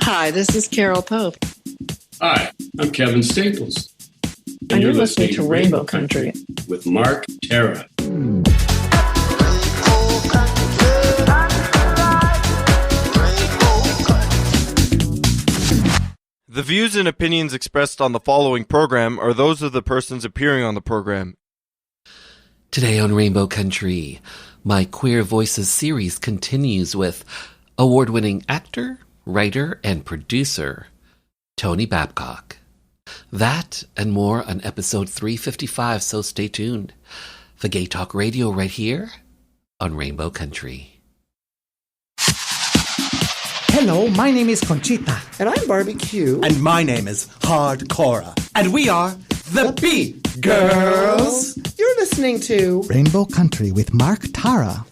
Hi, this is Carol Pope. Hi, I'm Kevin Staples. And you're listening to Rainbow Country with Mark Tara. The views and opinions expressed on the following program are those of the persons appearing on the program. Today on Rainbow Country, my Queer Voices series continues with award-winning actor, writer, and producer, Tony Babcock. That and more on episode 355, so stay tuned for Gay Talk Radio right here on Rainbow Country. Hello, my name is Conchita. And I'm Barbecue. And my name is Hardcora. And we are the Beat Girls. You're listening to Rainbow Country with Mark Tara.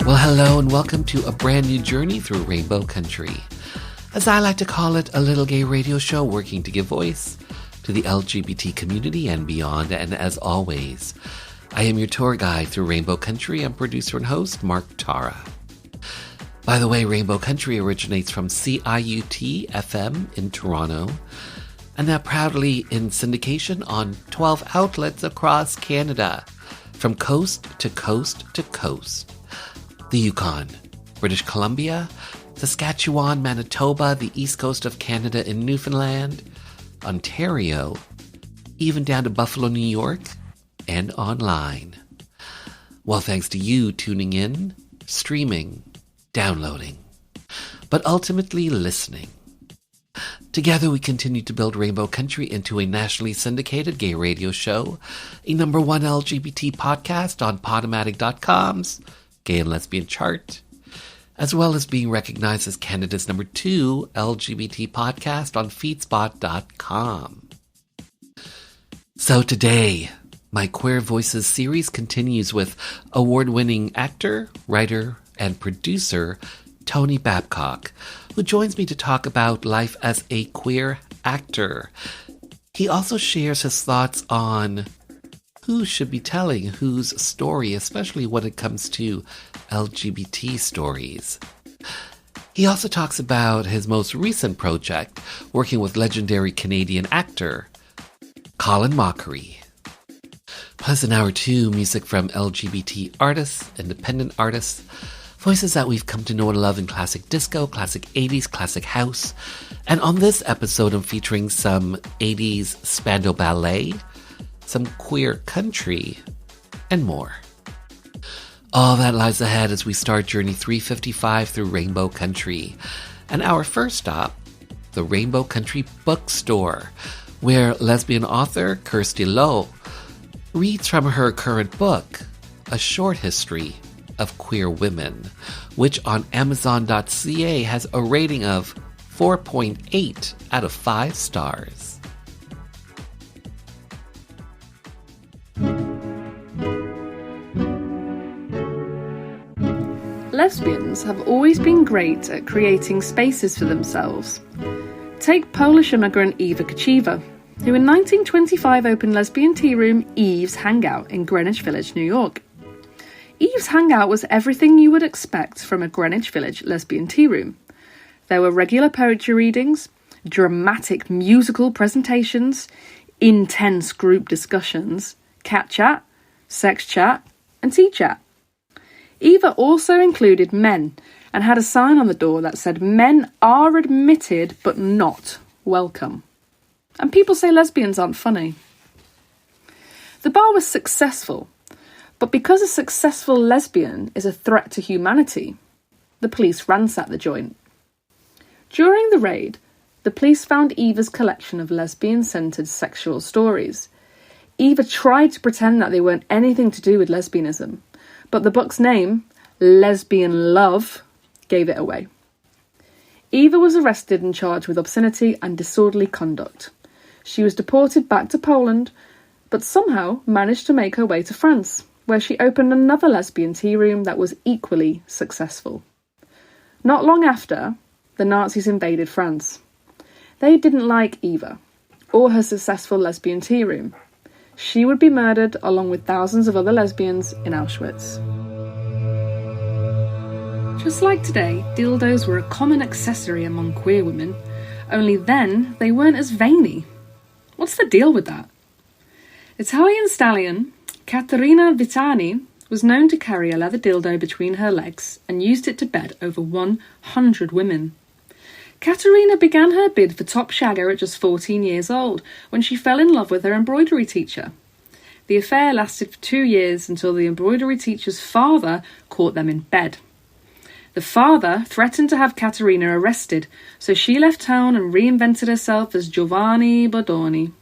Well, hello and welcome to a brand new journey through Rainbow Country. As I like to call it, a little gay radio show working to give voice to the LGBT community and beyond. And as always, I am your tour guide through Rainbow Country. I'm producer and host, Mark Tara. By the way, Rainbow Country originates from CIUT FM in Toronto, and now proudly in syndication on 12 outlets across Canada, from coast to coast to coast. The Yukon, British Columbia, Saskatchewan, Manitoba, the east coast of Canada in Newfoundland, Ontario, even down to Buffalo, New York, and online. Well, thanks to you tuning in, streaming, downloading, but ultimately listening. Together we continue to build Rainbow Country into a nationally syndicated gay radio show, a #1 LGBT podcast on Podomatic.com's Gay and Lesbian chart, as well as being recognized as Canada's #2 LGBT podcast on feedspot.com. So today, my Queer Voices series continues with award-winning actor, writer, and producer Tony Babcock, who joins me to talk about life as a queer actor. He also shares his thoughts on who should be telling whose story, especially when it comes to LGBT stories. He also talks about his most recent project, working with legendary Canadian actor Colin Mochrie. Plus in hour 2, music from LGBT artists, independent artists, voices that we've come to know and love in classic disco, classic 80s, classic house. And on this episode, I'm featuring some 80s Spandau Ballet, some queer country, and more. All that lies ahead as we start Journey 355 through Rainbow Country. And our first stop, the Rainbow Country Bookstore, where lesbian author Kirsty Lowe reads from her current book, A Short History of Queer Women, which on Amazon.ca has a rating of 4.8 out of 5 stars. Lesbians have always been great at creating spaces for themselves. Take Polish immigrant Eva Kochiva, who in 1925 opened lesbian tea room Eve's Hangout in Greenwich Village, New York. Eve's Hangout was everything you would expect from a Greenwich Village lesbian tea room. There were regular poetry readings, dramatic musical presentations, intense group discussions, cat chat, sex chat, and tea chat. Eva also included men and had a sign on the door that said men are admitted but not welcome. And people say lesbians aren't funny. The bar was successful, but because a successful lesbian is a threat to humanity, the police ransacked the joint. During the raid, the police found Eva's collection of lesbian-centered sexual stories. Eva tried to pretend that they weren't anything to do with lesbianism, but the book's name, Lesbian Love, gave it away. Eva was arrested and charged with obscenity and disorderly conduct. She was deported back to Poland, but somehow managed to make her way to France, where she opened another lesbian tea room that was equally successful. Not long after, the Nazis invaded France. They didn't like Eva, or her successful lesbian tea room. She would be murdered along with thousands of other lesbians in Auschwitz. Just like today, dildos were a common accessory among queer women, only then they weren't as veiny. What's the deal with that? Italian stallion Caterina Vitani was known to carry a leather dildo between her legs and used it to bed over 100 women. Caterina began her bid for top shagger at just 14 years old when she fell in love with her embroidery teacher. The affair lasted for 2 years until the embroidery teacher's father caught them in bed. The father threatened to have Caterina arrested, so she left town and reinvented herself as Giovanni Bodoni.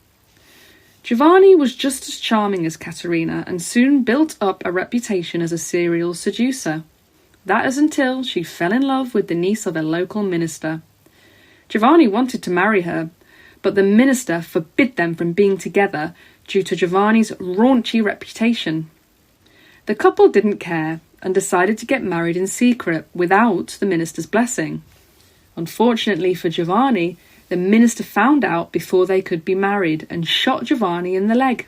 Giovanni was just as charming as Caterina and soon built up a reputation as a serial seducer. That is until she fell in love with the niece of a local minister. Giovanni wanted to marry her, but the minister forbid them from being together due to Giovanni's raunchy reputation. The couple didn't care and decided to get married in secret without the minister's blessing. Unfortunately for Giovanni, the minister found out before they could be married and shot Giovanni in the leg.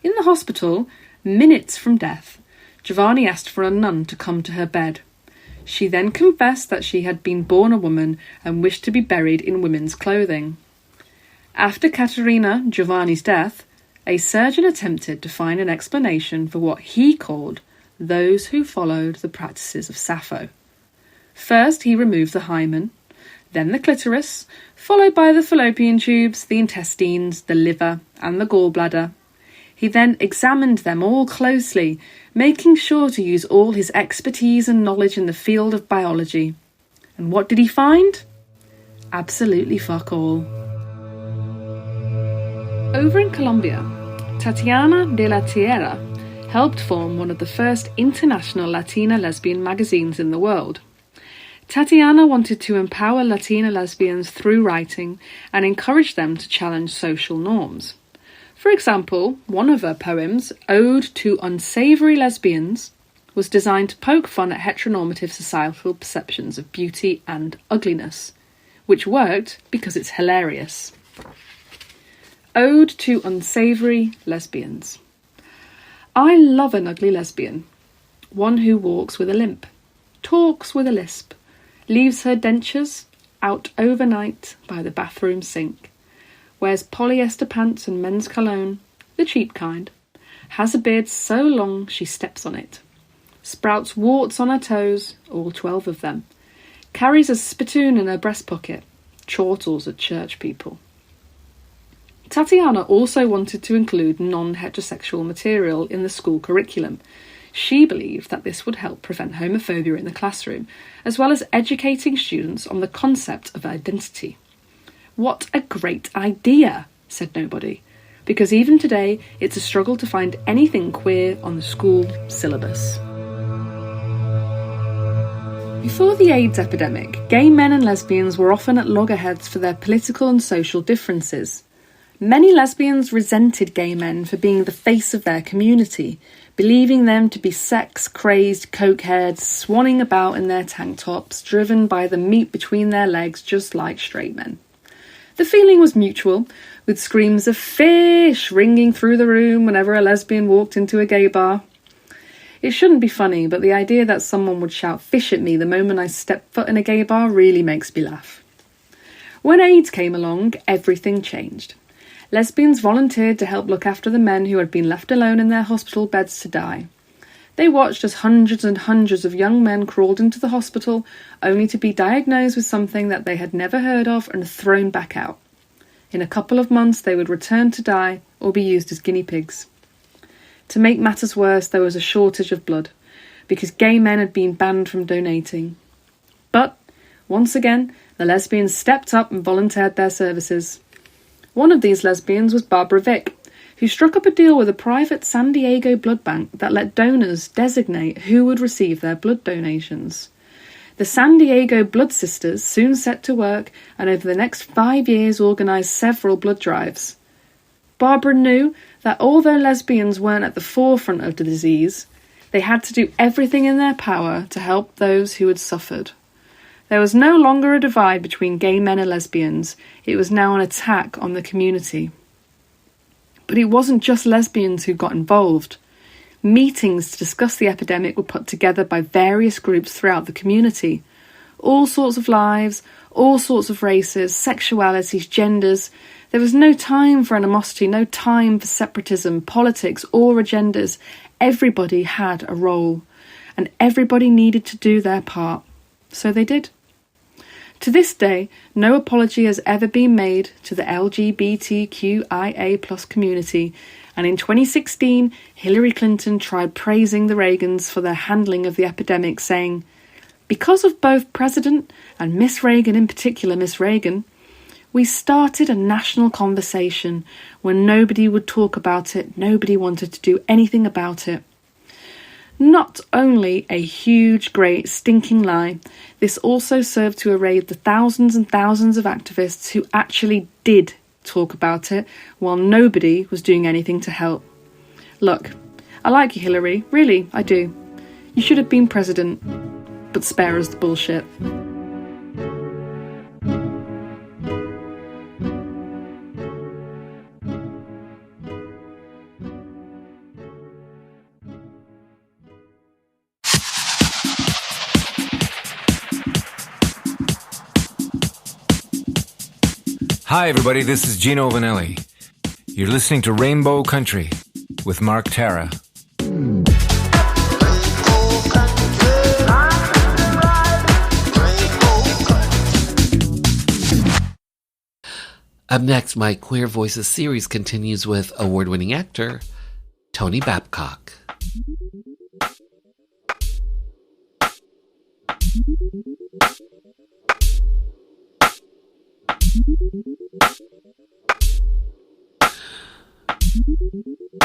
In the hospital, minutes from death, Giovanni asked for a nun to come to her bed. She then confessed that she had been born a woman and wished to be buried in women's clothing. After Caterina Giovanni's death, a surgeon attempted to find an explanation for what he called those who followed the practices of Sappho. First, he removed the hymen, then the clitoris, followed by the fallopian tubes, the intestines, the liver, and the gallbladder. He then examined them all closely, making sure to use all his expertise and knowledge in the field of biology. And what did he find? Absolutely fuck all. Over in Colombia, Tatiana de la Tierra helped form one of the first international Latina lesbian magazines in the world. Tatiana wanted to empower Latina lesbians through writing and encourage them to challenge social norms. For example, one of her poems, Ode to Unsavory Lesbians, was designed to poke fun at heteronormative societal perceptions of beauty and ugliness, which worked because it's hilarious. Ode to Unsavory Lesbians. I love an ugly lesbian, one who walks with a limp, talks with a lisp, leaves her dentures out overnight by the bathroom sink, wears polyester pants and men's cologne, the cheap kind, has a beard so long she steps on it, sprouts warts on her toes, all 12 of them, carries a spittoon in her breast pocket, chortles at church people. Tatiana also wanted to include non-heterosexual material in the school curriculum. She believed that this would help prevent homophobia in the classroom, as well as educating students on the concept of identity. What a great idea, said nobody, because even today it's a struggle to find anything queer on the school syllabus. Before the AIDS epidemic, gay men and lesbians were often at loggerheads for their political and social differences. Many lesbians resented gay men for being the face of their community, believing them to be sex-crazed cokeheads swanning about in their tank tops, driven by the meat between their legs just like straight men. The feeling was mutual, with screams of "fish" ringing through the room whenever a lesbian walked into a gay bar. It shouldn't be funny, but the idea that someone would shout "fish" at me the moment I step foot in a gay bar really makes me laugh. When AIDS came along, everything changed. Lesbians volunteered to help look after the men who had been left alone in their hospital beds to die. They watched as hundreds and hundreds of young men crawled into the hospital, only to be diagnosed with something that they had never heard of and thrown back out. In a couple of months they would return to die or be used as guinea pigs. To make matters worse, there was a shortage of blood, because gay men had been banned from donating. But, once again, the lesbians stepped up and volunteered their services. One of these lesbians was Barbara Vick, who struck up a deal with a private San Diego blood bank that let donors designate who would receive their blood donations. The San Diego Blood Sisters soon set to work and over the next 5 years organised several blood drives. Barbara knew that although lesbians weren't at the forefront of the disease, they had to do everything in their power to help those who had suffered. There was no longer a divide between gay men and lesbians. It was now an attack on the community. But it wasn't just lesbians who got involved. Meetings to discuss the epidemic were put together by various groups throughout the community. All sorts of lives, all sorts of races, sexualities, genders. There was no time for animosity, no time for separatism, politics, or agendas. Everybody had a role, and everybody needed to do their part. So they did. To this day, no apology has ever been made to the LGBTQIA+ community, and in 2016, Hillary Clinton tried praising the Reagans for their handling of the epidemic, saying, "Because of both President and Miss Reagan, in particular Miss Reagan, we started a national conversation when nobody would talk about it, nobody wanted to do anything about it." Not only a huge, great, stinking lie, this also served to erase the thousands and thousands of activists who actually did talk about it while nobody was doing anything to help. Look, I like you, Hillary. Really, I do. You should have been president, but spare us the bullshit. Hi, everybody. This is Gino Vanelli. You're listening to Rainbow Country with Mark Tara. Up next, my Queer Voices series continues with award-winning actor Tony Babcock.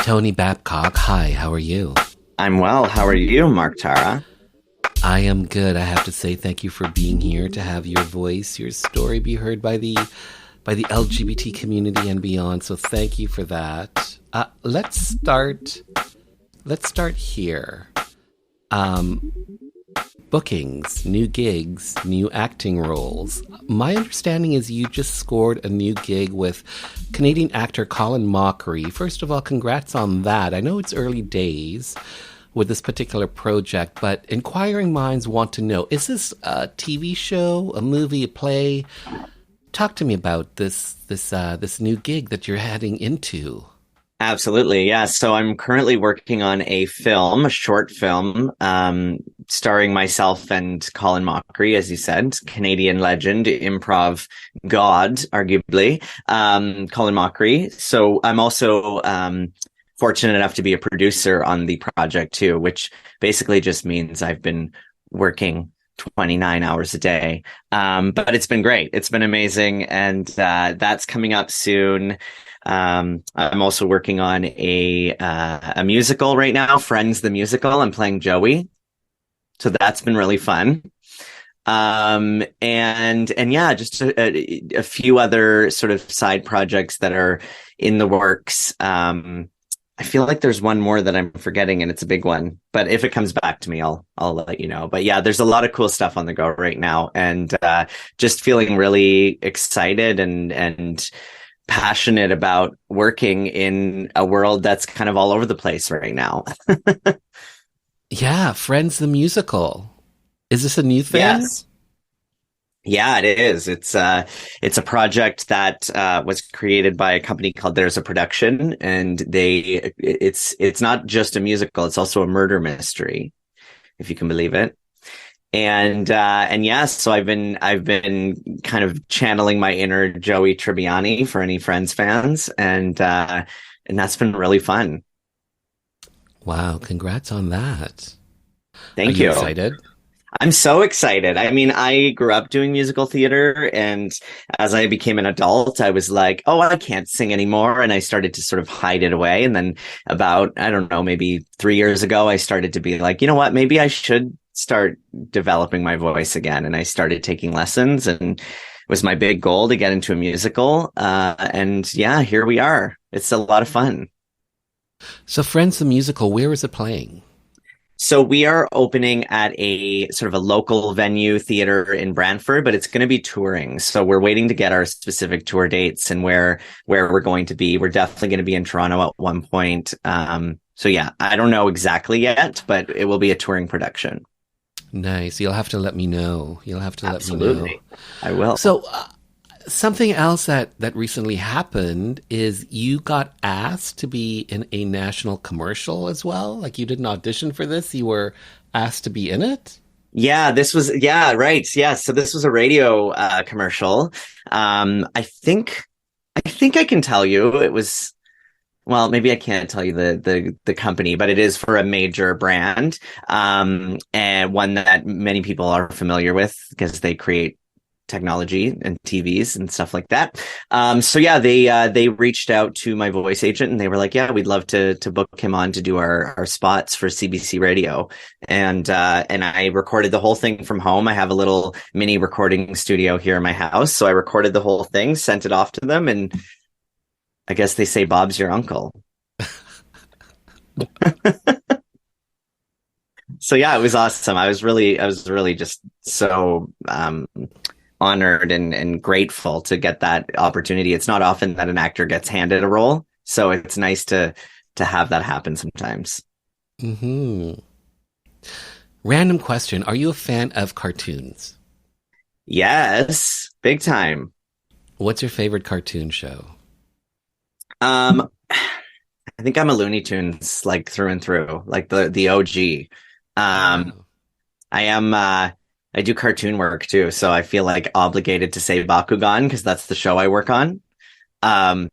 Tony Babcock, hi, how are you? I'm well. How are you, Mark Tara? I am good. I have to say thank you for being here to have your voice, your story be heard by the LGBT community and beyond. So thank you for that. Let's start here. Bookings, new gigs, new acting roles. My understanding is you just scored a new gig with Canadian actor Colin Mochrie. First of all, congrats on that. I know it's early days with this particular project, but inquiring minds want to know, is this a TV show, a movie, a play? Talk to me about this new gig that you're heading into. Absolutely, yeah. So I'm currently working on a short film, starring myself and Colin Mochrie, as you said, Canadian legend, improv god, arguably, Colin Mochrie. So I'm also fortunate enough to be a producer on the project too, which basically just means I've been working 29 hours a day. But it's been great. It's been amazing. And that's coming up soon. I'm also working on a musical right now, Friends the Musical. I'm playing Joey. So that's been really fun. And yeah, just a few other sort of side projects that are in the works. I feel like there's one more that I'm forgetting, and it's a big one. But if it comes back to me, I'll let you know. But yeah, there's a lot of cool stuff on the go right now, and just feeling really excited and passionate about working in a world that's kind of all over the place right now. Yeah, Friends the Musical. Is this a new thing? Yes. Yeah, it is. It's a project that was created by a company called There's a Production, and it's not just a musical, it's also a murder mystery, if you can believe it. And yeah, so I've been kind of channeling my inner Joey Tribbiani for any Friends fans, and that's been really fun. Wow, congrats on that. Thank you. Are you excited? I'm so excited. I mean, I grew up doing musical theater, and as I became an adult, I was like, oh, I can't sing anymore. And I started to sort of hide it away. And then about, I don't know, maybe 3 years ago, I started to be like, you know what, maybe I should start developing my voice again. And I started taking lessons, and it was my big goal to get into a musical. And yeah, here we are. It's a lot of fun. So Friends the Musical, where is it playing? So we are opening at a sort of a local venue theater in Brantford, but it's going to be touring. So we're waiting to get our specific tour dates and where we're going to be. We're definitely going to be in Toronto at one point. So yeah, I don't know exactly yet, but it will be a touring production. Nice. You'll have to let me know. Absolutely. Let me know. I will. So something else that recently happened is you got asked to be in a national commercial as well. Like, you didn't audition for this. You were asked to be in it. Yeah, right. Yeah. So this was a radio commercial. I think I can tell you it was, well, maybe I can't tell you the company, but it is for a major brand, and one that many people are familiar with because they create technology and TVs and stuff like that. So yeah, they reached out to my voice agent and they were like, yeah, we'd love to book him on to do our spots for CBC Radio. And I recorded the whole thing from home. I have a little mini recording studio here in my house. So I recorded the whole thing, sent it off to them, and I guess they say Bob's your uncle. So yeah, it was awesome. I was really just so honored and grateful to get that opportunity. It's not often that an actor gets handed a role, so it's nice to have that happen sometimes. Mm-hmm. Random question: are you a fan of cartoons? Yes, big time. What's your favorite cartoon show? I think I'm a Looney Tunes, like, through and through, like the OG. I do cartoon work too, so I feel like obligated to say Bakugan because that's the show I work on. And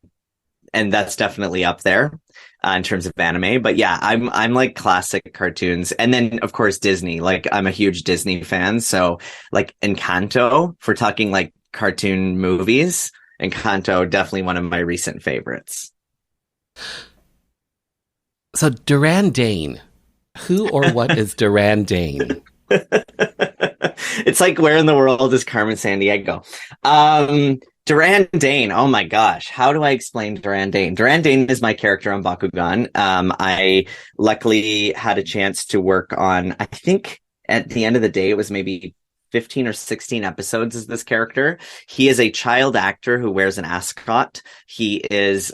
that's definitely up there in terms of anime. But yeah, I'm like classic cartoons. And then of course Disney, like I'm a huge Disney fan. So like Encanto, if we're talking like cartoon movies, Encanto, definitely one of my recent favorites. So Duran Dane, who or what is Duran Dane? It's like, where in the world is Carmen Sandiego? Duran Dane. Oh my gosh. How do I explain Duran Dane? Duran Dane is my character on Bakugan. I luckily had a chance to work on, I think at the end of the day, it was maybe 15 or 16 episodes as this character. He is a child actor who wears an ascot. He is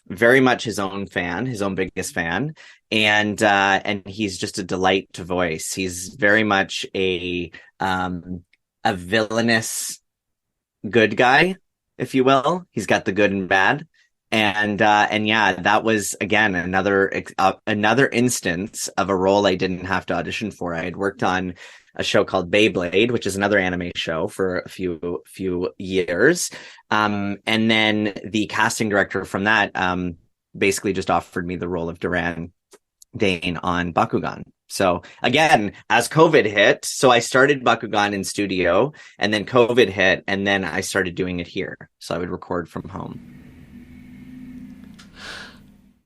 very much his own fan, his own biggest fan. And he's just a delight to voice. He's very much a villainous good guy, if you will. He's got the good and bad. And yeah, that was again another instance of a role I didn't have to audition for. I had worked on a show called Beyblade, which is another anime show, for a few years. And then the casting director from that basically just offered me the role of Duran Dane on Bakugan. So again, as COVID hit, so I started Bakugan in studio, and then COVID hit, and then I started doing it here. So I would record from home.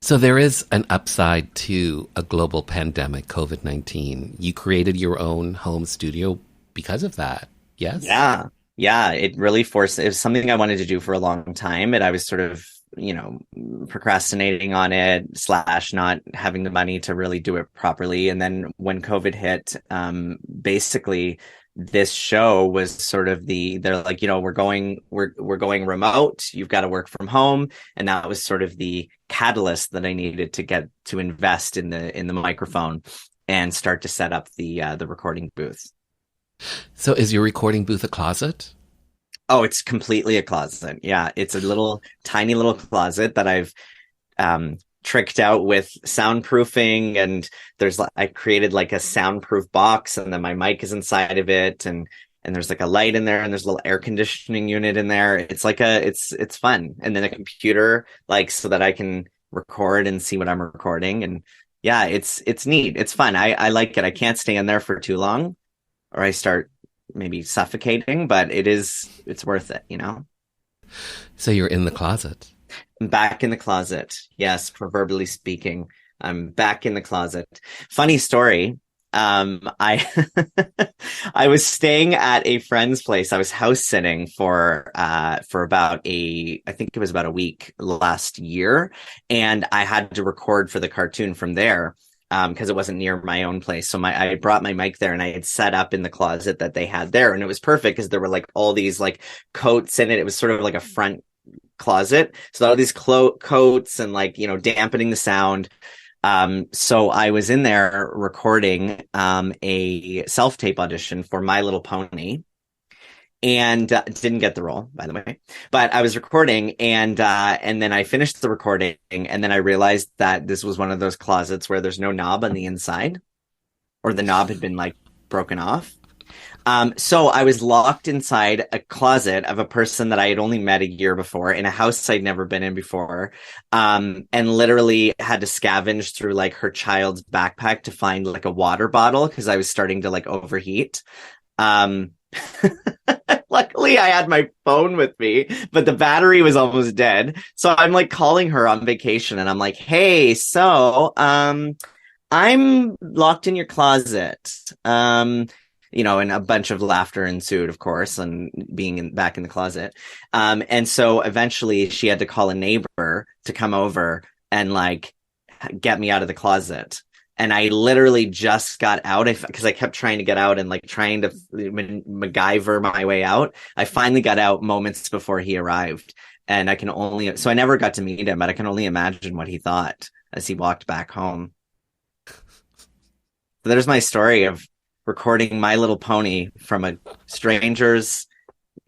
So there is an upside to a global pandemic, COVID-19. You created your own home studio because of that, yes? Yeah. It really forced, it was something I wanted to do for a long time, and I was sort of, procrastinating on it / not having the money to really do it properly. And then when COVID hit, basically this show was sort of they're like, we're going remote. You've got to work from home. And that was sort of the catalyst that I needed to get to invest in the microphone and start to set up the recording booth. So is your recording booth a closet? Oh, it's completely a closet. Yeah, it's a tiny little closet that I've tricked out with soundproofing, and I created like a soundproof box, and then my mic is inside of it, and there's like a light in there, and there's a little air conditioning unit in there. It's like it's fun, and then a computer, like, so that I can record and see what I'm recording, and yeah, it's neat. It's fun. I like it. I can't stay in there for too long, or I start maybe suffocating, but it's worth it, So you're in the closet. I'm back in the closet. Yes, proverbially speaking, I'm back in the closet. Funny story. I I was staying at a friend's place. I was house sitting for about I think it was about a week last year, and I had to record for the cartoon from there. because it wasn't near my own place. So I brought my mic there and I had set up in the closet that they had there, and it was perfect because there were like all these like coats in it. It was sort of like a front closet, so all these coats and like, dampening the sound. So I was in there recording a self-tape audition for My Little Pony, and didn't get the role, by the way, but I was recording, and then I finished the recording, and then I realized that this was one of those closets where there's no knob on the inside, or the knob had been like broken off. So I was locked inside a closet of a person that I had only met a year before in a house I'd never been in before. And literally had to scavenge through like her child's backpack to find like a water bottle because I was starting to like overheat. Luckily I had my phone with me, but the battery was almost dead. So I'm like calling her on vacation and I'm like, hey, so, I'm locked in your closet. And a bunch of laughter ensued, of course, and being back in the closet. And so eventually she had to call a neighbor to come over and like get me out of the closet. And I literally just got out because I kept trying to get out and like trying to MacGyver my way out. I finally got out moments before he arrived, and so I never got to meet him, but I can only imagine what he thought as he walked back home. So there's my story of recording My Little Pony from a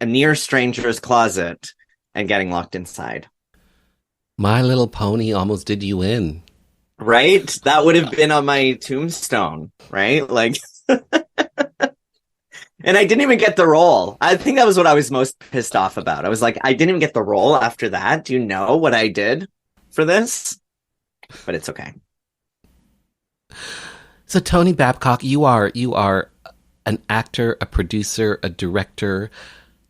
near stranger's closet and getting locked inside. My Little Pony almost did you in. Right? That would have been on my tombstone, right? Like, and I didn't even get the role. I think that was what I was most pissed off about. I was like, I didn't even get the role after that. Do you know what I did for this? But it's okay. So Tony Babcock, you are an actor, a producer, a director.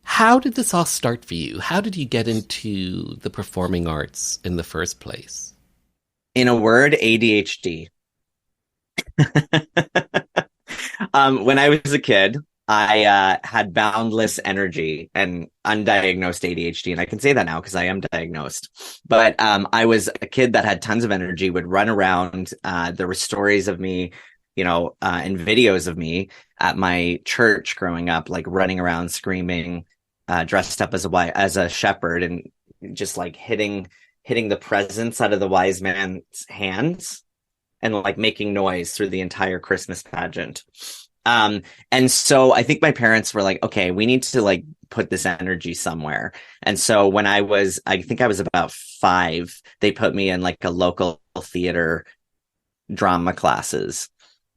How did this all start for you? How did you get into the performing arts in the first place? In a word, ADHD. When I was a kid, I had boundless energy and undiagnosed ADHD. And I can say that now because I am diagnosed. But I was a kid that had tons of energy, would run around. There were stories of me, and videos of me at my church growing up, like running around screaming, dressed up as a shepherd and just like hitting the presents out of the wise man's hands and like making noise through the entire Christmas pageant. And so I think my parents were like, okay, we need to like put this energy somewhere. And so when I think I was about 5, they put me in like a local theater drama classes.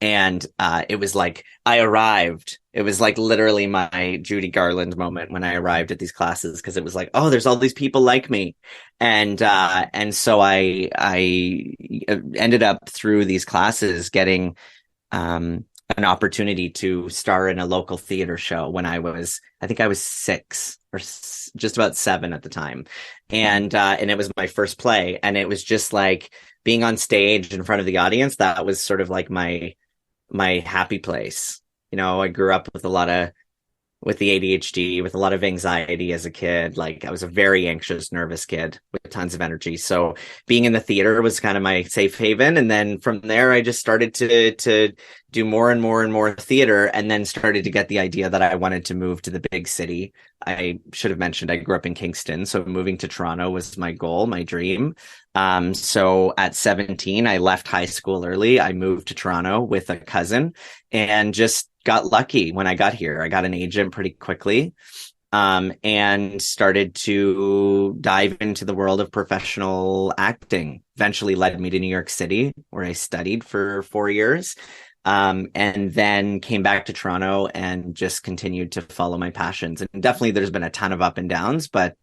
And it was like I arrived. It was like literally my Judy Garland moment when I arrived at these classes, because it was like, oh, there's all these people like me. And so I ended up through these classes getting an opportunity to star in a local theater show when I think I was 6 or just about 7 at the time. And it was my first play. And it was just like being on stage in front of the audience. That was sort of like my happy place. I grew up with with the ADHD, with a lot of anxiety as a kid. Like I was a very anxious, nervous kid with tons of energy. So being in the theater was kind of my safe haven. And then from there, I just started to do more and more and more theater, and then started to get the idea that I wanted to move to the big city. I should have mentioned I grew up in Kingston. So moving to Toronto was my goal, my dream. So at 17, I left high school early. I moved to Toronto with a cousin and just got lucky when I got here. I got an agent pretty quickly, and started to dive into the world of professional acting. Eventually led me to New York City, where I studied for 4 years, and then came back to Toronto and just continued to follow my passions. And definitely there's been a ton of up and downs, but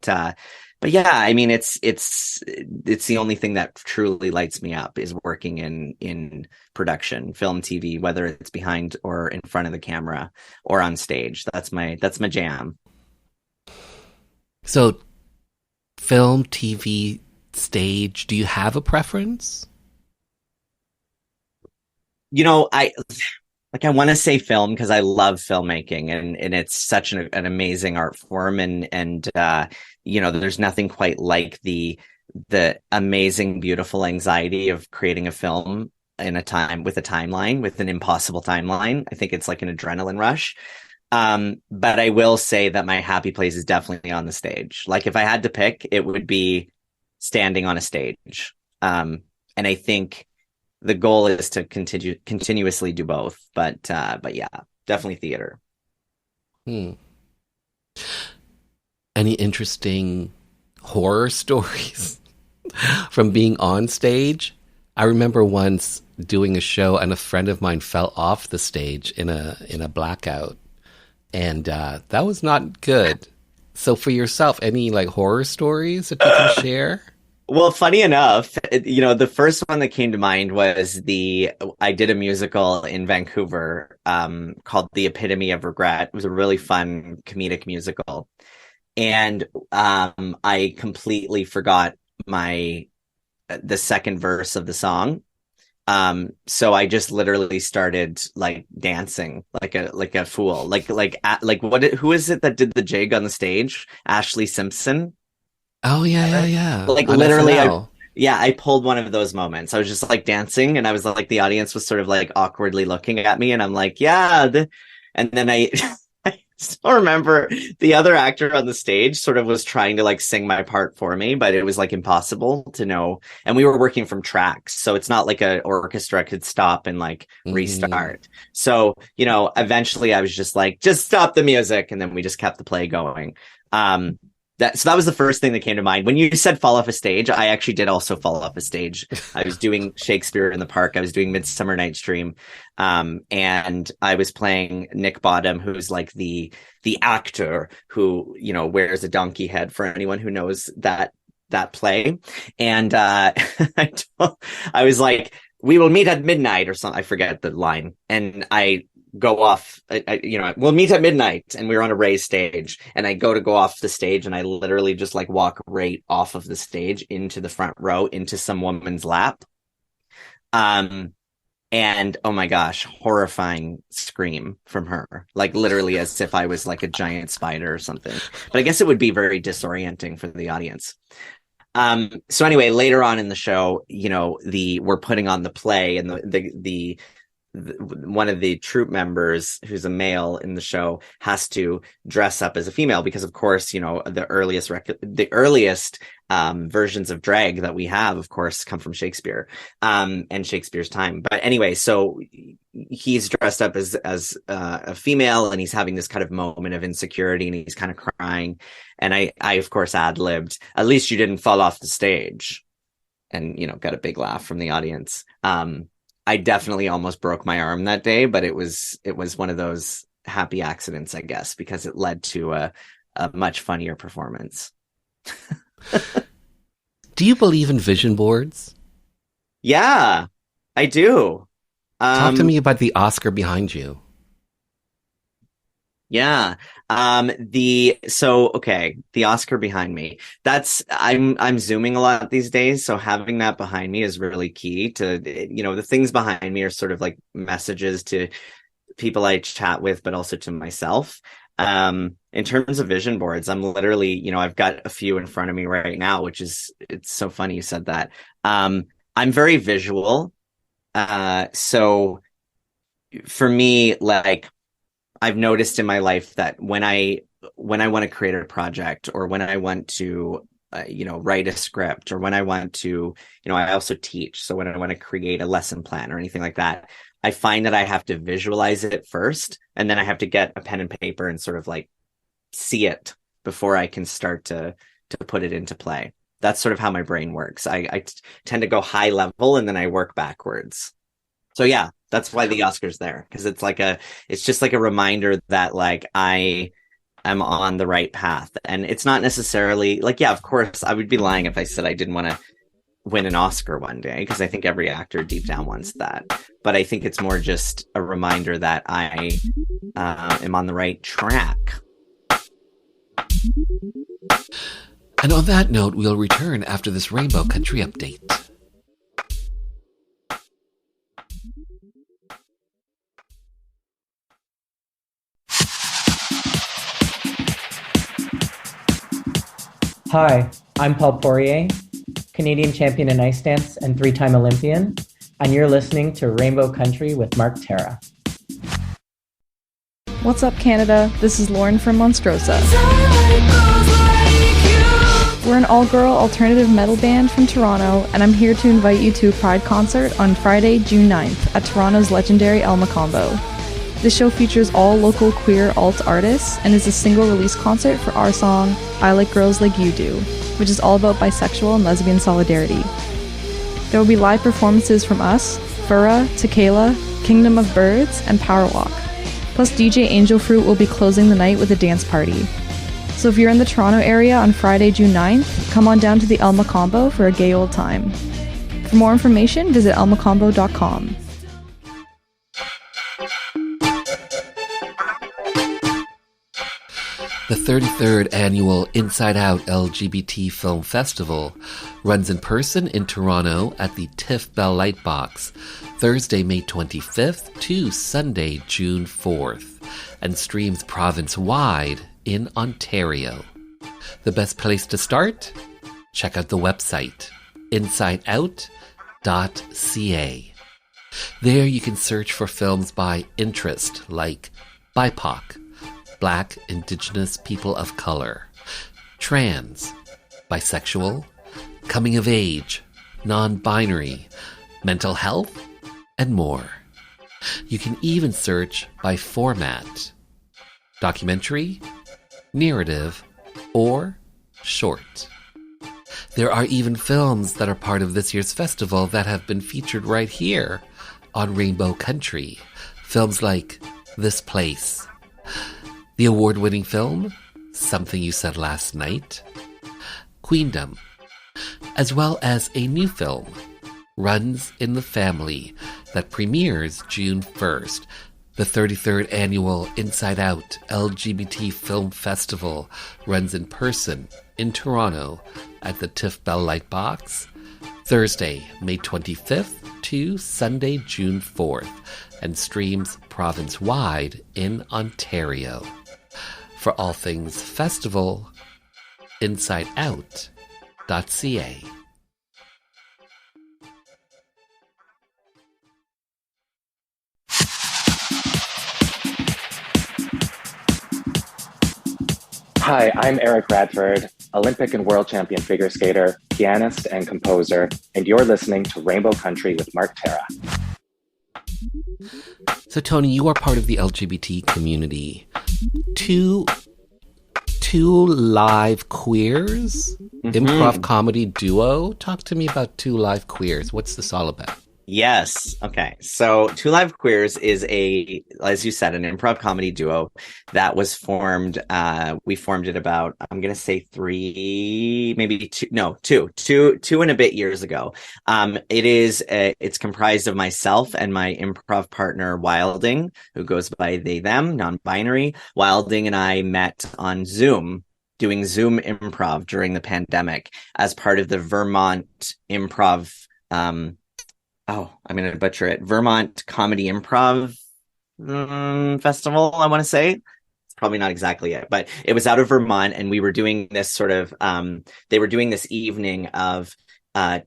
yeah, I mean, it's the only thing that truly lights me up is working in production, film, TV, whether it's behind or in front of the camera or on stage. That's my jam. So film, TV, stage, do you have a preference? I want to say film because I love filmmaking, and it's such an amazing art form, and there's nothing quite like the amazing, beautiful anxiety of creating a film in a time with a timeline, with an impossible timeline. I think it's like an adrenaline rush. But I will say that my happy place is definitely on the stage. Like if I had to pick, it would be standing on a stage. And I think the goal is to continuously do both. But yeah, definitely theater. Any interesting horror stories from being on stage? I remember once doing a show and a friend of mine fell off the stage in a blackout. And that was not good. So for yourself, any like horror stories that you can share? Well, funny enough, the first one that came to mind was I did a musical in Vancouver called The Epitome of Regret. It was a really fun comedic musical. And I completely forgot the second verse of the song. So I just literally started like dancing like a fool, who is it that did the jig on the stage? Ashley Simpson. Oh yeah. Like on literally, SNL. I pulled one of those moments. I was just like dancing, and I was like, the audience was sort of like awkwardly looking at me, and I'm like, and then I still remember the other actor on the stage sort of was trying to like sing my part for me, but it was like impossible to know. And we were working from tracks, so it's not like an orchestra could stop and like restart. So, eventually I was just like, just stop the music. And then we just kept the play going. So that was the first thing that came to mind. When you said fall off a stage, I actually did also fall off a stage. I was doing Shakespeare in the Park. I was doing Midsummer Night's Dream. And I was playing Nick Bottom, who's like the actor who, wears a donkey head, for anyone who knows that play. And I was like, we will meet at midnight or something. I forget the line. And I go off, we'll meet at midnight, and we were on a raised stage, and I go off the stage, and I literally just like walk right off of the stage into the front row, into some woman's lap. And oh my gosh, horrifying scream from her, like literally as if I was like a giant spider or something. But I guess it would be very disorienting for the audience. So anyway, later on in the show, we're putting on the play, and the one of the troupe members, who's a male in the show, has to dress up as a female because, of course, the earliest versions of drag that we have, of course, come from Shakespeare and Shakespeare's time. But anyway, so he's dressed up as a female, and he's having this kind of moment of insecurity, and he's kind of crying. And I of course ad-libbed, "At least you didn't fall off the stage," and got a big laugh from the audience. I definitely almost broke my arm that day, but it was one of those happy accidents, I guess, because it led to a much funnier performance. Do you believe in vision boards? Yeah, I do. Talk to me about the Oscar behind you. Yeah. The Oscar behind me. I'm zooming a lot these days, so having that behind me is really key to, the things behind me are sort of like messages to people I chat with, but also to myself. In terms of vision boards, I'm literally, I've got a few in front of me right now, it's so funny you said that. I'm very visual. So for me, like, I've noticed in my life that when I want to create a project, or when I want to, write a script, or when I want to, I also teach. So when I want to create a lesson plan or anything like that, I find that I have to visualize it first, and then I have to get a pen and paper and sort of like see it before I can start to put it into play. That's sort of how my brain works. I tend to go high level, and then I work backwards. So yeah, that's why the Oscar's there, because it's just like a reminder that like I am on the right path. And it's not necessarily like, yeah, of course I would be lying if I said I didn't want to win an Oscar one day, because I think every actor deep down wants that. But I think it's more just a reminder that I am on the right track. And on that note, we'll return after this Rainbow Country update. Hi, I'm Paul Poirier, Canadian champion in ice dance and 3-time Olympian. and you're listening to Rainbow Country with Mark Terra. What's up, Canada? This is Lauren from Monstrosa. We're an all-girl alternative metal band from Toronto, and I'm here to invite you to a Pride concert on Friday, June 9th at Toronto's legendary El Macombo. This show features all local queer alt artists and is a single release concert for our song, I Like Girls Like You Do, which is all about bisexual and lesbian solidarity. There will be live performances from us, Fura, Tequila, Kingdom of Birds, and Powerwalk. Plus DJ Angel Fruit will be closing the night with a dance party. So if you're in the Toronto area on Friday, June 9th, come on down to the El Macombo for a gay old time. For more information, visit elmacombo.com. The 33rd annual Inside Out LGBT Film Festival runs in person in Toronto at the TIFF Bell Lightbox, Thursday, May 25th to Sunday, June 4th, and streams province-wide in Ontario. The best place to start? Check out the website, insideout.ca. There you can search for films by interest like BIPOC, Black, Indigenous, People of Color, trans, bisexual, coming of age, non-binary, mental health, and more. You can even search by format: documentary, narrative, or short. There are even films that are part of this year's festival that have been featured right here on Rainbow Country. Films like This Place, the award-winning film, Something You Said Last Night, Queendom, as well as a new film, Runs in the Family, that premieres June 1st. The 33rd annual Inside Out LGBT Film Festival runs in person in Toronto at the TIFF Bell Lightbox, Thursday, May 25th to Sunday, June 4th, and streams province-wide in Ontario. For all things festival, insideout.ca. Hi, I'm Eric Radford, Olympic and world champion figure skater, pianist, and composer, and you're listening to Rainbow Country with Mark Terra. So, Tony, you are part of the LGBT community. Two live queers, improv comedy duo. Talk to me about Two Live Queers. What's this all about? Yes. Okay. So Two Live Queers is as you said, an improv comedy duo that was formed. We formed it about, I'm going to say two and a bit years ago. It's comprised of myself and my improv partner, Wilding, who goes by they, them, non-binary. Wilding and I met on Zoom, doing Zoom improv during the pandemic as part of the Vermont Improv, I'm going to butcher it, Vermont Comedy Improv Festival, I want to say. It's probably not exactly it, but it was out of Vermont, and we were doing this sort of, they were doing this evening of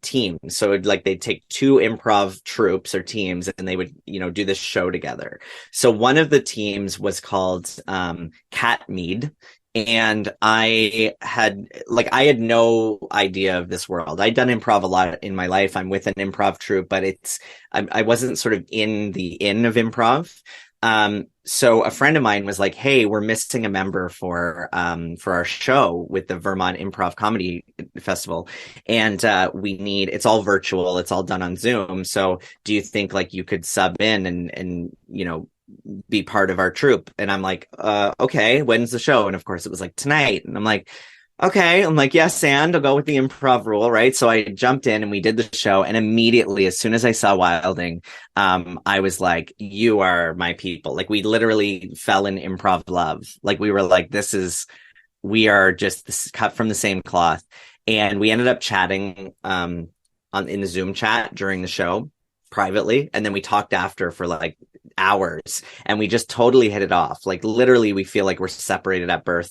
teams. So they'd take two improv troupes or teams, and they would, do this show together. So one of the teams was called Cat Mead. And I had no idea of this world. I'd done improv a lot in my life. I'm with an improv troupe, but I wasn't sort of in of improv. So a friend of mine was like, "Hey, we're missing a member for our show with the Vermont Improv Comedy Festival, and it's all virtual. It's all done on Zoom. So do you think you could sub in and be part of our troupe?" And I'm like, okay, when's the show? And of course it was tonight. And I'm like, okay. I'm like, yes, and I'll go with the improv rule, right? So I jumped in and we did the show. And immediately, as soon as I saw Wilding, I was like, you are my people. We literally fell in improv love. We were like, we are just cut from the same cloth. And we ended up chatting in the Zoom chat during the show privately. And then we talked after for hours, and we just totally hit it off. Literally, we feel like we're separated at birth,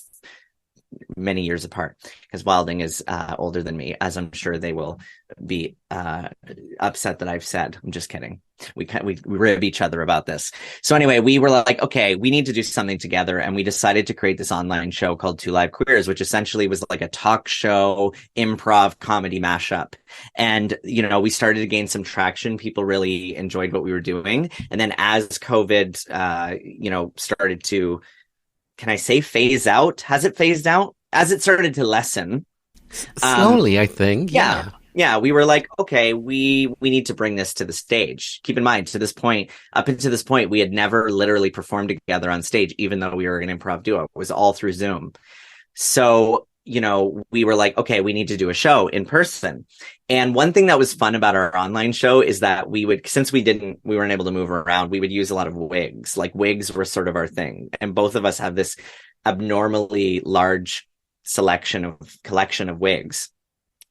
many years apart, because Wilding is older than me, as I'm sure they will be upset that I've said. I'm just kidding. We rib each other about this. So anyway, we were like, okay, we need to do something together. And we decided to create this online show called Two Live Queers, which essentially was like a talk show, improv comedy mashup. And, we started to gain some traction. People really enjoyed what we were doing. And then as COVID, started to, can I say phase out? Has it phased out? As it started to lessen. Slowly, I think. Yeah, we were like, okay, we need to bring this to the stage. Keep in mind, up until this point, we had never literally performed together on stage, even though we were an improv duo. It was all through Zoom. So, we were like, okay, we need to do a show in person. And one thing that was fun about our online show is that since we weren't able to move around, we would use a lot of wigs. Like wigs were sort of our thing. And both of us have this abnormally large collection of wigs.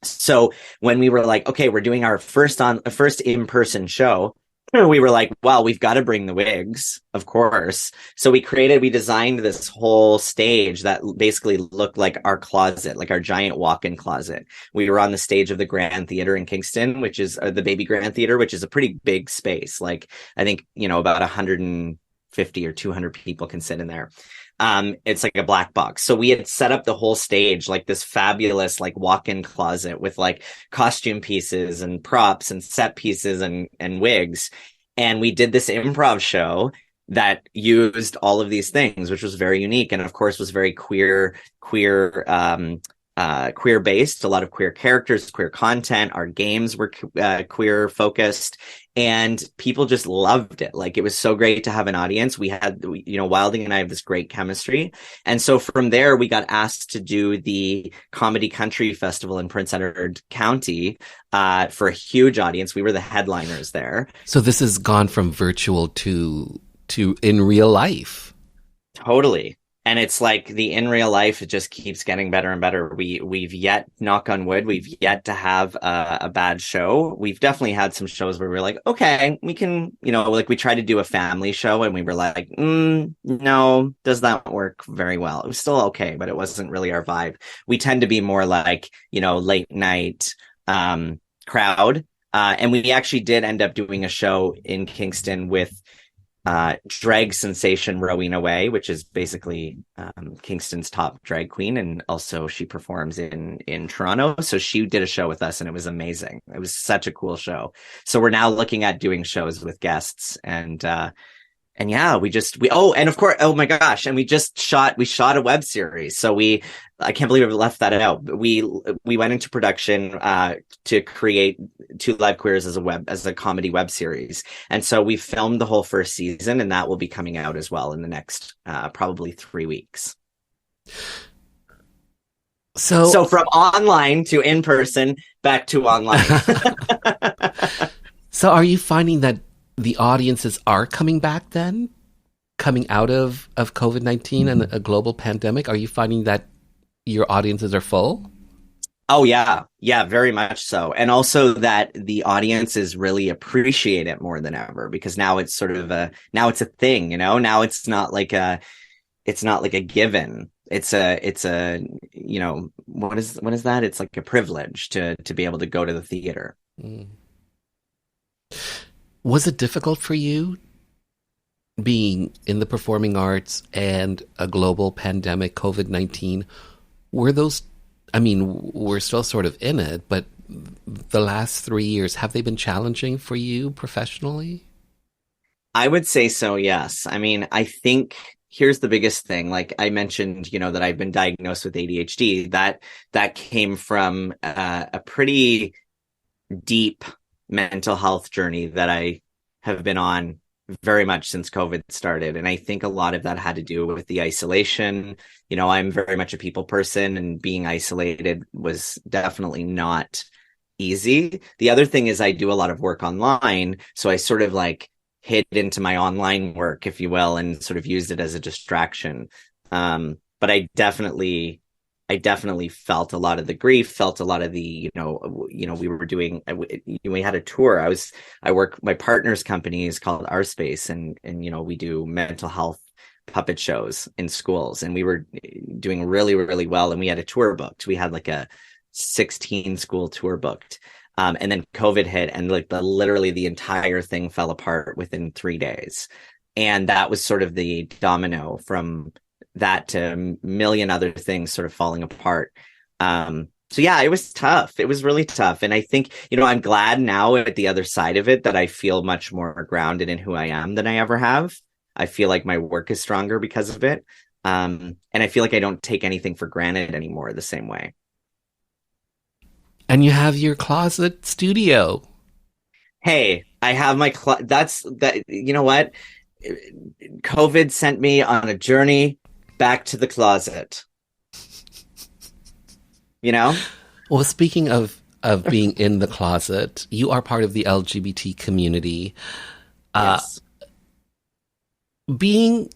So when we were like, okay, we're doing our first in-person show, we were like, well, we've got to bring the wigs, of course. So we designed this whole stage that basically looked like our closet, like our giant walk-in closet. We were on the stage of the Grand Theater in Kingston, which is the Baby Grand Theater, which is a pretty big space. Like, I think, about 150 or 200 people can sit in there. It's like a black box. So we had set up the whole stage like this fabulous like walk-in closet with like costume pieces and props and set pieces and wigs. And we did this improv show that used all of these things, which was very unique. And of course was very queer based, a lot of queer characters, queer content. Our games were queer focused, and people just loved it. Like, it was so great to have an audience. We had, Wilding and I have this great chemistry. And so from there, we got asked to do the Comedy Country Festival in Prince Edward County for a huge audience. We were the headliners there. So this has gone from virtual to in real life. Totally. And it's like the in real life, it just keeps getting better and better. We've yet, knock on wood, we've yet to have a bad show. We've definitely had some shows where we're like, okay, we can, like we tried to do a family show and we were like, no, does that work very well? It was still okay, but it wasn't really our vibe. We tend to be more like, late night crowd. And we actually did end up doing a show in Kingston with drag sensation Rowena Way, which is basically Kingston's top drag queen, and also she performs in Toronto. So she did a show with us and it was amazing. It was such a cool show. So we're now looking at doing shows with guests, and yeah, and of course, oh my gosh, and we shot a web series. So I can't believe we left that out. We went into production to create Two Live Queers as a comedy web series. And so we filmed the whole first season, and that will be coming out as well in the next probably 3 weeks. So from online to in person, back to online. So are you finding that the audiences are coming back then? Coming out of COVID-19 and a global pandemic? Are you finding that your audiences are full? Oh, yeah. Yeah, very much so. And also that the audiences really appreciate it more than ever, because now it's sort of now it's a thing, now it's not like a given. It's a, what is that? It's like a privilege to be able to go to the theater. Mm. Was it difficult for you being in the performing arts and a global pandemic, COVID-19? We're still sort of in it, but the last 3 years, have they been challenging for you professionally? I would say so, yes. I think here's the biggest thing. Like I mentioned, that I've been diagnosed with ADHD. That came from a pretty deep mental health journey that I have been on very much since COVID started. And I think a lot of that had to do with the isolation. I'm very much a people person, and being isolated was definitely not easy. The other thing is I do a lot of work online. So I sort of like hid into my online work, if you will, and sort of used it as a distraction. But I definitely felt a lot of the grief, felt a lot of the, we had a tour. My partner's company is called Our Space, and we do mental health puppet shows in schools, and we were doing really, really well. And we had a tour booked. We had like a 16 school tour booked. And then COVID hit, and like literally the entire thing fell apart within 3 days. And that was sort of the domino from that to a million other things sort of falling apart. So yeah, it was tough. It was really tough. And I think, I'm glad now at the other side of it that I feel much more grounded in who I am than I ever have. I feel like my work is stronger because of it. And I feel like I don't take anything for granted anymore the same way. And you have your closet studio. Hey, I have my you know what? COVID sent me on a journey back to the closet. Well, speaking of being in the closet, you are part of the LGBT community. Yes. Being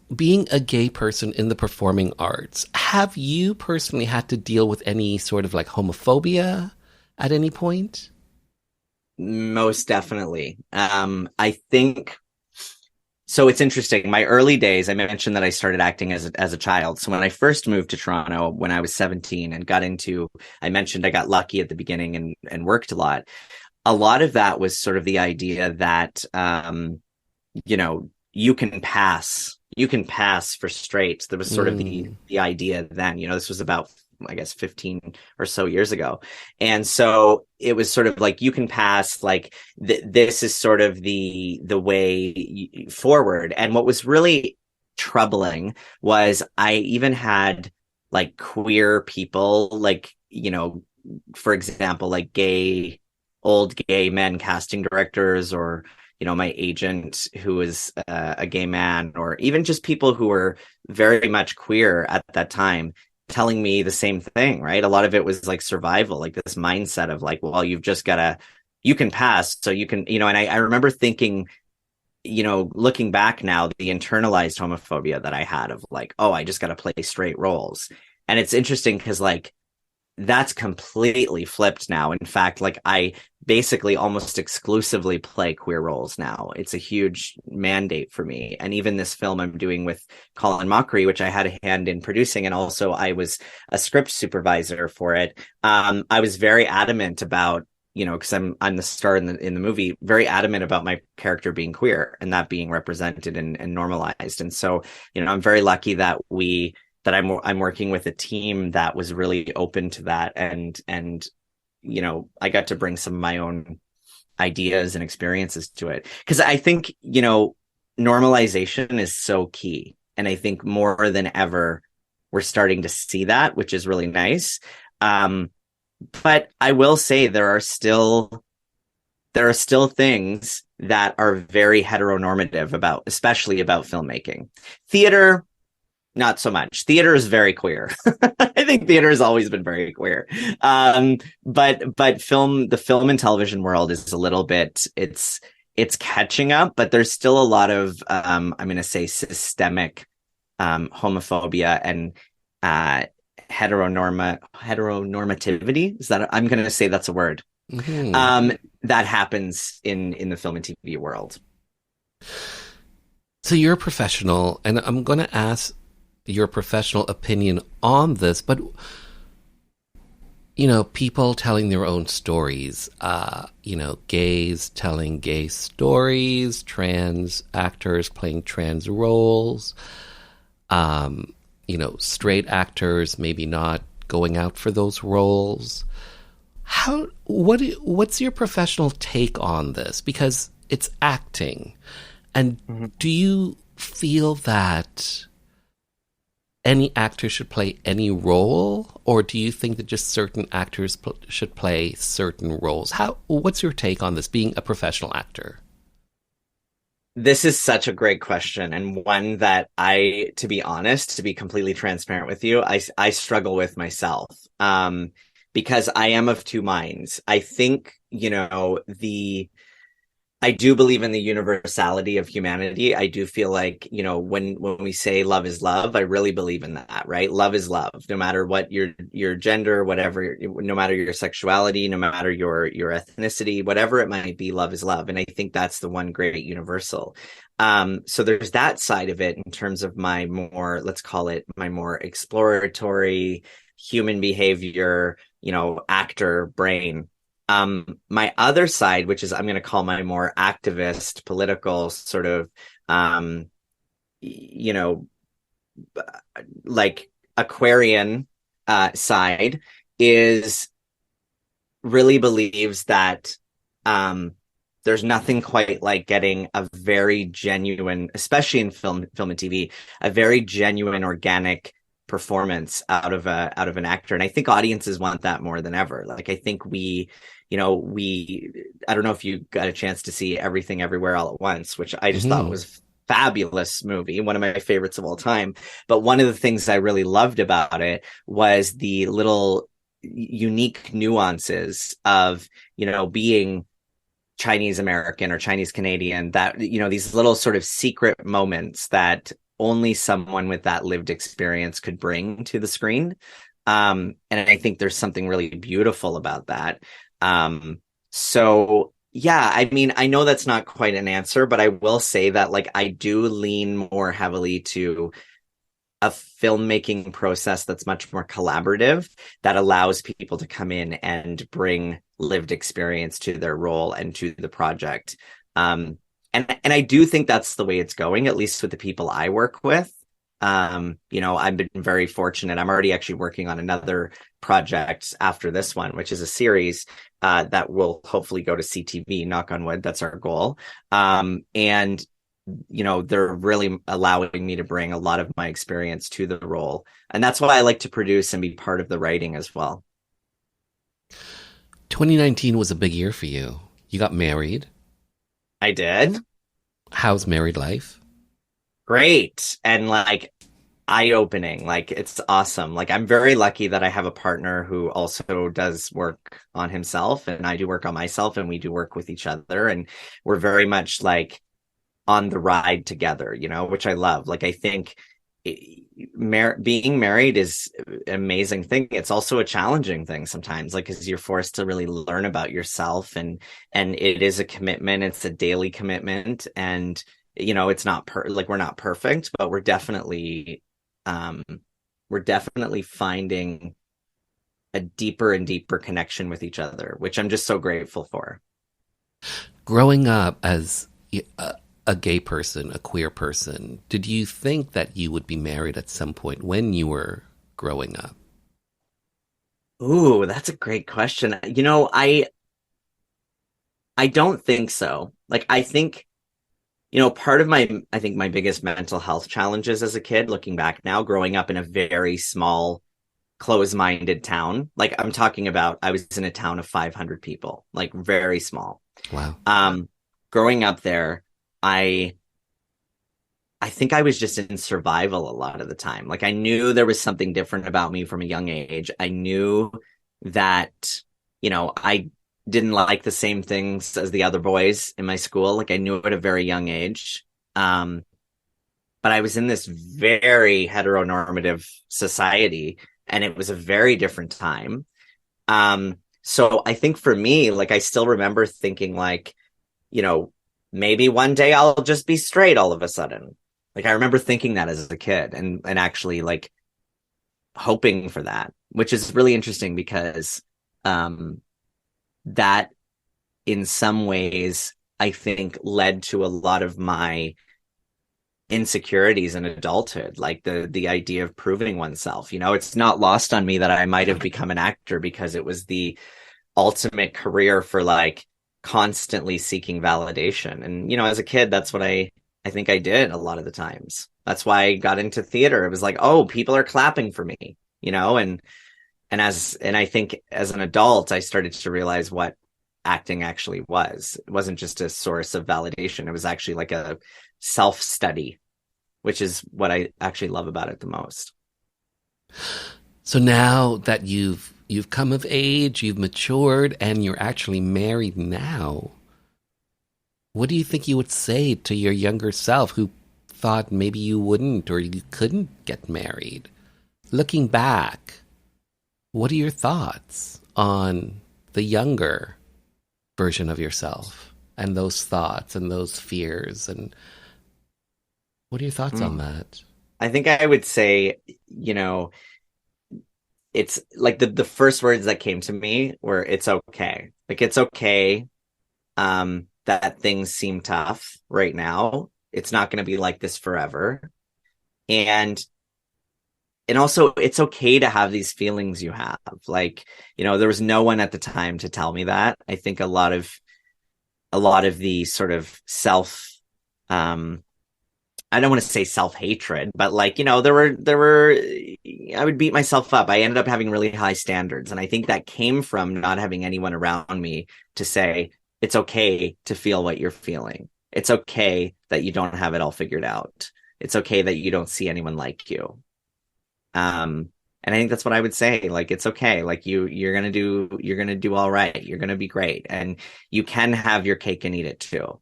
a gay person in the performing arts, have you personally had to deal with any sort of like homophobia at any point? Most definitely. I think so. It's interesting. My early days, I mentioned that I started acting as a child. So when I first moved to Toronto when I was 17 and I mentioned I got lucky at the beginning and worked a lot. A lot of that was sort of the idea that, you can pass for straight. There was sort of the idea then, this was about, I guess, 15 or so years ago. And so it was sort of like, you can pass, like this is sort of the way forward. And what was really troubling was I even had like queer people, like, for example, like old gay men casting directors, or my agent who was a gay man, or even just people who were very much queer at that time, telling me the same thing, right? A lot of it was like survival, like this mindset of like, well, you can pass, so you can, and I remember thinking, looking back now, the internalized homophobia that I had of like, oh, I just got to play straight roles. And it's interesting because like, that's completely flipped now. In fact, like I basically almost exclusively play queer roles now. It's a huge mandate for me. And even this film I'm doing with Colin Mochrie, which I had a hand in producing, and also I was a script supervisor for it. I was very adamant about, because I'm the star in the movie, very adamant about my character being queer and that being represented and normalized. And so, I'm very lucky that I'm working with a team that was really open to that, and I got to bring some of my own ideas and experiences to it, because I think normalization is so key, and I think more than ever we're starting to see that, which is really nice. But I will say there are still things that are very heteronormative especially about filmmaking. Theater, not so much. Theater is very queer. I think theater has always been very queer. But the film and television world is a little bit, it's catching up, but there's still a lot of, I'm going to say systemic, homophobia and, heteronormativity. I'm going to say that's a word. Mm-hmm. That happens in the film and TV world. So you're a professional, and I'm going to ask your professional opinion on this, but people telling their own stories, gays telling gay stories, trans actors playing trans roles, straight actors maybe not going out for those roles. What's your professional take on this? Because it's acting, and do you feel that any actor should play any role, or do you think that just certain actors should play certain roles? What's your take on this, being a professional actor? This is such a great question, and one that to be honest, to be completely transparent with you, I struggle with myself, because I am of two minds. I think, I do believe in the universality of humanity. I do feel like, when we say love is love, I really believe in that, right? Love is love, no matter what your gender, whatever, no matter your sexuality, no matter your ethnicity, whatever it might be, love is love. And I think that's the one great universal. So there's that side of it in terms of my more, let's call it my more exploratory human behavior, actor brain. My other side, which is I'm going to call my more activist, political sort of, like Aquarian side, is really believes that there's nothing quite like getting a very genuine, especially in film and TV, a very genuine, organic performance out of an actor. And I think audiences want that more than ever. Like, I think I don't know if you got a chance to see Everything Everywhere All at Once, which I just thought was fabulous movie, one of my favorites of all time. But one of the things I really loved about it was the little unique nuances of, being Chinese American or Chinese Canadian, that, these little sort of secret moments that only someone with that lived experience could bring to the screen. And I think there's something really beautiful about that. So yeah, I mean, I know that's not quite an answer, but I will say that, like, I do lean more heavily to a filmmaking process that's much more collaborative, that allows people to come in and bring lived experience to their role and to the project. And I do think that's the way it's going, at least with the people I work with. I've been very fortunate. I'm already actually working on another project after this one, which is a series that will hopefully go to CTV, knock on wood. That's our goal. And they're really allowing me to bring a lot of my experience to the role. And that's why I like to produce and be part of the writing as well. 2019 was a big year for you. You got married. I did. How's married life? Great. And like eye-opening, like it's awesome. Like, I'm very lucky that I have a partner who also does work on himself, and I do work on myself, and we do work with each other, and we're very much like on the ride together, which I love. Like, I think being married is an amazing thing. It's also a challenging thing sometimes, like, because you're forced to really learn about yourself, and it is a commitment. It's a daily commitment, and it's not we're not perfect, but we're definitely finding a deeper and deeper connection with each other, which I'm just so grateful for. Growing up as a gay person, a queer person, did you think that you would be married at some point when you were growing up? Ooh, that's a great question. I don't think so. Like, I think, part of my biggest mental health challenges as a kid, looking back now, growing up in a very small, close-minded town. Like, I'm talking about, I was in a town of 500 people, like very small. Wow. Growing up there, I think I was just in survival a lot of the time. Like, I knew there was something different about me from a young age. I knew that, I didn't like the same things as the other boys in my school. Like, I knew it at a very young age. But I was in this very heteronormative society, and it was a very different time. So I think for me, like, I still remember thinking, like, maybe one day I'll just be straight all of a sudden. Like, I remember thinking that as a kid, and actually like hoping for that, which is really interesting because that in some ways I think led to a lot of my insecurities in adulthood, like the idea of proving oneself. It's not lost on me that I might have become an actor because it was the ultimate career for like constantly seeking validation. And, as a kid, that's what I think I did a lot of the times. That's why I got into theater. It was like, oh, people are clapping for me, and I think as an adult, I started to realize what acting actually was. It wasn't just a source of validation. It was actually like a self-study, which is what I actually love about it the most. So now that you've come of age, you've matured, and you're actually married now, What do you think you would say to your younger self who thought maybe you wouldn't or you couldn't get married? Looking back, what are your thoughts on the younger version of yourself and those thoughts and those fears? And what are your thoughts on that? I think I would say, it's like the first words that came to me were, it's okay. Like, it's okay that things seem tough right now. It's not going to be like this forever. And also, it's okay to have these feelings you have. Like, there was no one at the time to tell me that. I think a lot of the sort of I don't want to say self-hatred, but like, there were, I would beat myself up. I ended up having really high standards. And I think that came from not having anyone around me to say, it's okay to feel what you're feeling. It's okay that you don't have it all figured out. It's okay that you don't see anyone like you. And I think that's what I would say. Like, it's okay. Like, you're going to do all right. You're going to be great. And you can have your cake and eat it too.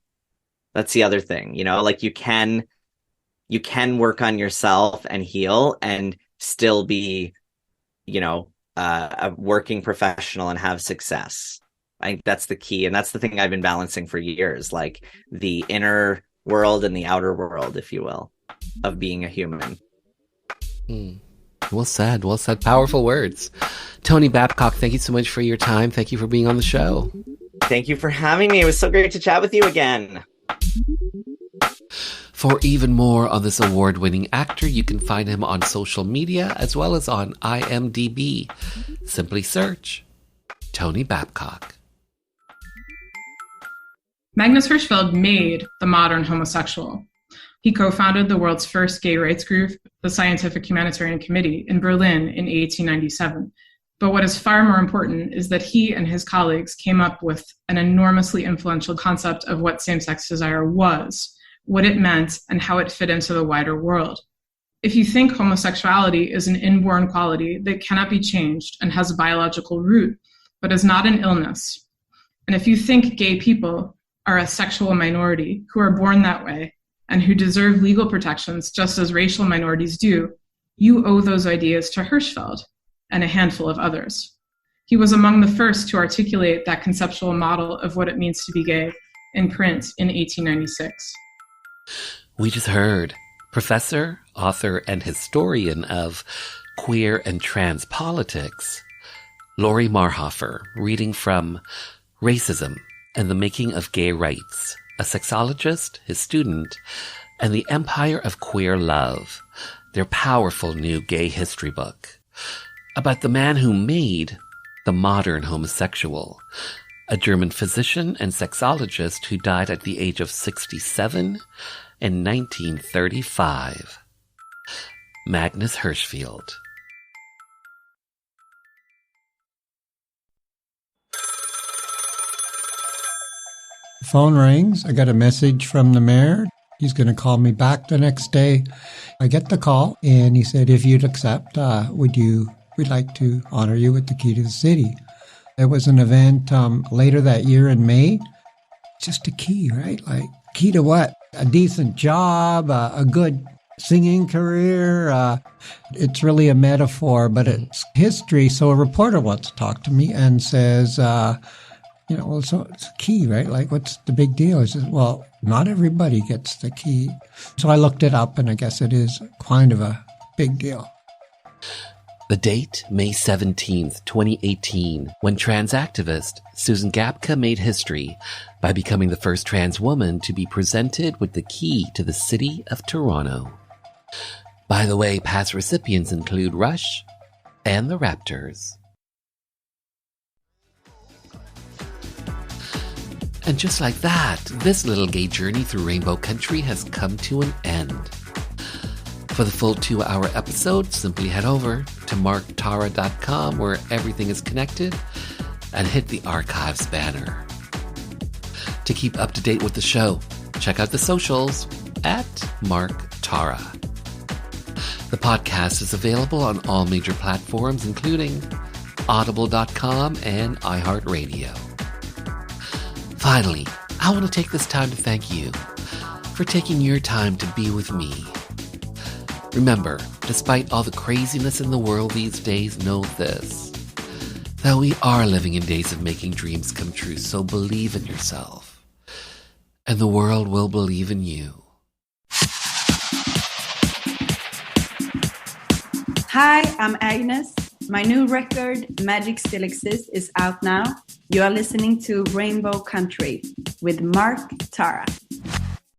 That's the other thing, like you can work on yourself and heal and still be, a working professional and have success. I think that's the key. And that's the thing I've been balancing for years, like the inner world and the outer world, if you will, of being a human. Well said. Well said. Powerful words. Tony Babcock, thank you so much for your time. Thank you for being on the show. Thank you for having me. It was so great to chat with you again. For even more on this award-winning actor, you can find him on social media as well as on IMDb. Simply search Tony Babcock. Magnus Hirschfeld made the modern homosexual. He co-founded the world's first gay rights group, the Scientific Humanitarian Committee, in Berlin in 1897. But what is far more important is that he and his colleagues came up with an enormously influential concept of what same-sex desire was, what it meant, and how it fit into the wider world. If you think homosexuality is an inborn quality that cannot be changed and has a biological root, but is not an illness, and if you think gay people are a sexual minority who are born that way and who deserve legal protections just as racial minorities do, you owe those ideas to Hirschfeld and a handful of others. He was among the first to articulate that conceptual model of what it means to be gay in print in 1896. We just heard professor, author, and historian of queer and trans politics, Lori Marhofer, reading from Racism and the Making of Gay Rights, a sexologist, his student, and the Empire of Queer Love, their powerful new gay history book, about the man who made the modern homosexual, a German physician and sexologist who died at the age of 67 in 1935. Magnus Hirschfeld. The phone rings. I got a message from the mayor. He's going to call me back the next day. I get the call, and he said, if you'd accept, we'd like to honor you with the key to the city. There was an event later that year in May. Just a key, right? Like, key to what? A decent job, a good singing career. It's really a metaphor, but it's history. So a reporter wants to talk to me and says, so it's a key, right? Like, what's the big deal? I said, well, not everybody gets the key. So I looked it up, and I guess it is kind of a big deal. The date, May 17th, 2018, when trans activist Susan Gapka made history by becoming the first trans woman to be presented with the key to the city of Toronto. By the way, past recipients include Rush and the Raptors. And just like that, this little gay journey through Rainbow Country has come to an end. For the full 2-hour episode, simply head over to marktara.com where everything is connected and hit the archives banner. To keep up to date with the show, check out the socials at Mark Tara. The podcast is available on all major platforms, including audible.com and iHeartRadio. Finally, I want to take this time to thank you for taking your time to be with me. Remember, despite all the craziness in the world these days, know this, that we are living in days of making dreams come true, so believe in yourself, and the world will believe in you. Hi, I'm Agnes. My new record, Magic Still Exists, is out now. You are listening to Rainbow Country with Mark Tara.